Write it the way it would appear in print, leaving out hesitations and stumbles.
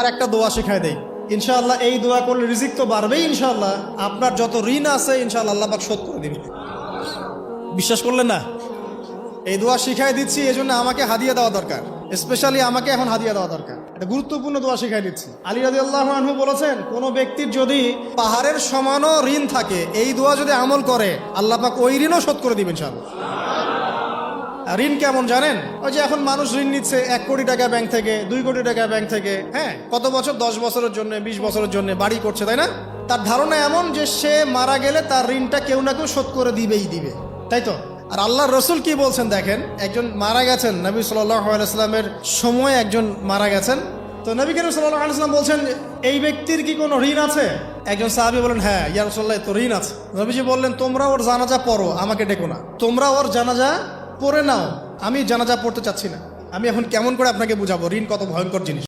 আর একটা দোয়া শিখাই দেই। ইনশাআল্লাহ এই দোয়া করলে রিজিক তো বাড়বেই ইনশাআল্লাহ, আপনার যত ঋণ আছে ইনশাআল্লাহ আল্লাহ পাক শোধ করে দিবে। বিশ্বাস করলেন না? এই দোয়া শিখাই দিচ্ছি, এই জন্য আমাকে হাদিয়া দেওয়া দরকার, স্পেশালি আমাকে এখন হাদিয়া দেওয়া দরকার। এটা গুরুত্বপূর্ণ দোয়া শিখাই দিচ্ছি। আলী রাদিয়াল্লাহু আনহু বলেছেন, কোন ব্যক্তির যদি পাহাড়ের সমানও ঋণ থাকে, এই দোয়া যদি আমল করে আল্লাহ পাক ওই ঋণও শোধ করে দিবেন ইনশাআল্লাহ। ঋণ কেমন জানেন? ওই যে এখন মানুষ ঋণ নিচ্ছে 1 কোটি টাকা ব্যাংক থেকে, 2 কোটি টাকা ব্যাংক থেকে, হ্যাঁ, কত বছর, 10 বছরের জন্য, 20 বছরের জন্য বাড়ি করছে, তাই না? তার ধারণা এমন যে সে মারা গেলে তার ঋণটা কেউ না কেউ শোধ করে দিবেই দিবে, তাই তো? আর আল্লাহর রসুল কি বলছেন দেখেন, একজন মারা গেছেন, নবী সাল্লাল্লাহু আলাইহি সাল্লামের সময় একজন মারা গেছেন। তো নবী করিম সাল্লাল্লাহু আলাইহি সাল্লাম বলছেন, এই ব্যক্তির কি কোনো ঋণ আছে? একজন সাহাবী বলেন, হ্যাঁ ইয়া রাসূলুল্লাহ, তো ঋণ আছে। নবীজি বললেন, তোমরা ওর জানাজা পড়ো, আমাকে ডেকো না। তোমরা ওর জানাজা পড়ে নাও, আমি জানাজা পড়তে চাচ্ছি না। আমি এখন কেমন করে আপনাকে বুঝাবো ঋণ কত ভয়ঙ্কর জিনিস।